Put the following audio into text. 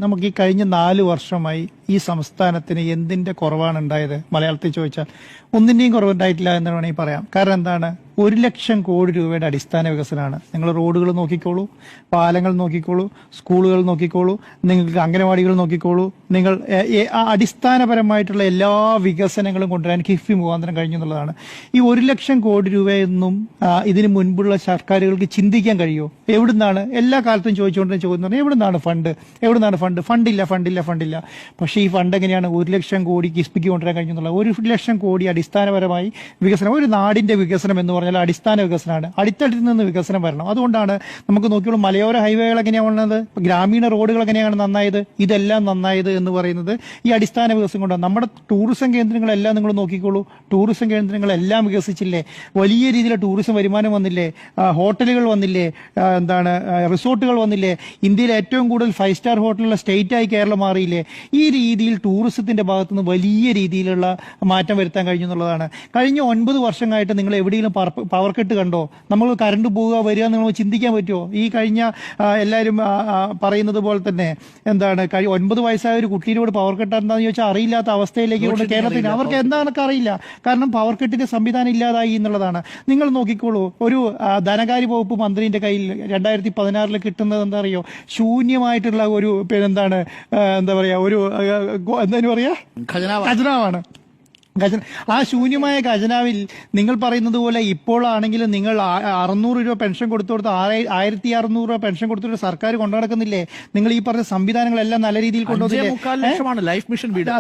നമുക്ക് ഈ കഴിഞ്ഞ 4 വർഷമായി ഈ സംസ്ഥാനത്തിന് എന്തിന്റെ കുറവാണ് ഉണ്ടായത്? മലയാളത്തിൽ ചോദിച്ചാൽ ഒന്നിന്റെയും കുറവുണ്ടായിട്ടില്ല എന്ന് വേണമെങ്കിൽ പറയാം. കാരണം എന്താണ്? 1 ലക്ഷം കോടി രൂപയുടെ അടിസ്ഥാന വികസനമാണ്. നിങ്ങൾ റോഡുകൾ നോക്കിക്കോളൂ, പാലങ്ങൾ നോക്കിക്കോളൂ, സ്കൂളുകൾ നോക്കിക്കോളൂ, നിങ്ങൾക്ക് അംഗനവാടികൾ നോക്കിക്കോളൂ. നിങ്ങൾ അടിസ്ഥാനപരമായിട്ടുള്ള എല്ലാ വികസനങ്ങളും കൊണ്ടുവരാൻ കിഫ്ബി മുഖാന്തരം കഴിഞ്ഞു എന്നുള്ളതാണ്. ഈ 1 ലക്ഷം കോടി രൂപയൊന്നും ഇതിനു മുൻപുള്ള സർക്കാരുകൾക്ക് ചിന്തിക്കാൻ കഴിയുമോ? എവിടുന്നാണ്? എല്ലാ കാലത്തും ചോദിച്ചുകൊണ്ടിരുന്ന ചോദ്യം പറഞ്ഞാൽ എവിടുന്നാണ് ഫണ്ട്? എവിടുന്നാണ് ഫണ്ട്? ഫണ്ടില്ല. പക്ഷേ ഈ ഫണ്ട് എങ്ങനെയാണ് 1 ലക്ഷം കോടി കിഫ്ബിക്ക് കൊണ്ടുവരാൻ കഴിഞ്ഞു എന്നുള്ളത്? 1 ലക്ഷം കോടി അടിസ്ഥാനപരമായി വികസനം. ഒരു നാടിന്റെ വികസനം എന്ന് പറഞ്ഞാൽ അടിസ്ഥാന വികസനമാണ്. അടിത്തട്ടിൽ നിന്ന് വികസനം വരണം. അതുകൊണ്ടാണ് നമുക്ക് നോക്കിയോളൂ, മലയോര ഹൈവേകൾ എങ്ങനെയാണ് വന്നത്, ഗ്രാമീണ റോഡുകൾ എങ്ങനെയാണ് നന്നായത്, ഇതെല്ലാം നന്നായത് എന്ന് പറയുന്നത് ഈ അടിസ്ഥാന വികസനം കൊണ്ടാണ്. നമ്മുടെ ടൂറിസം കേന്ദ്രങ്ങളെല്ലാം നിങ്ങൾ നോക്കിക്കോളൂ, ടൂറിസം കേന്ദ്രങ്ങളെല്ലാം വികസിച്ചില്ലേ? വലിയ രീതിയിലെ ടൂറിസം വരുമാനം വന്നില്ലേ? ഹോട്ടലുകൾ വന്നില്ലേ? റിസോർട്ടുകൾ വന്നില്ലേ? ഇന്ത്യയിലെ ഏറ്റവും കൂടുതൽ 5 സ്റ്റാർ ഹോട്ടലുള്ള സ്റ്റേറ്റായി കേരളം മാറിയില്ലേ? ഈ രീതിയിൽ ടൂറിസത്തിന്റെ ഭാഗത്തുനിന്ന് വലിയ രീതിയിലുള്ള മാറ്റം വരുത്താൻ കഴിഞ്ഞു എന്നുള്ളതാണ്. കഴിഞ്ഞ 9 വർഷങ്ങളായിട്ട് നിങ്ങൾ എവിടെയെങ്കിലും പവർ കട്ട് കണ്ടോ? നമ്മൾ കറണ്ട് പോവുക വരിക നിങ്ങൾ ചിന്തിക്കാൻ പറ്റുമോ? ഈ കഴിഞ്ഞ എല്ലാവരും പറയുന്നത് പോലെ തന്നെ 9 വയസ്സായ ഒരു കുട്ടീനോട് പവർ കട്ട് എന്താണെന്ന് ചോദിച്ചാൽ അറിയില്ലാത്ത അവസ്ഥയിലേക്ക് കൊണ്ട് കേരളത്തിന് അവർക്ക് എന്താണെന്നൊക്കെ അറിയില്ല. കാരണം പവർ കട്ടിന്റെ സംവിധാനം ഇല്ലാതായി എന്നുള്ളതാണ്. നിങ്ങൾ നോക്കിക്കോളൂ, ഒരു ധനകാര്യ വകുപ്പ് മന്ത്രിന്റെ കയ്യിൽ 2016 കിട്ടുന്നത് എന്താ അറിയോ? ശൂന്യമായിട്ടുള്ള ഒരു ഖജനാവാണ്. ആ ശൂന്യമായ ഖജനാവിൽ നിങ്ങൾ പറയുന്നത് പോലെ ഇപ്പോഴാണെങ്കിൽ നിങ്ങൾ 600 രൂപ പെൻഷൻ കൊടുത്തു 1600 രൂപ പെൻഷൻ കൊടുത്തിട്ട് സർക്കാർ കൊണ്ടു നടക്കുന്നില്ലേ? നിങ്ങൾ ഈ പറഞ്ഞ സംവിധാനങ്ങളെല്ലാം നല്ല രീതിയിൽ കൊണ്ടുവന്നില്ലേ? ലൈഫ് മിഷൻ വീട്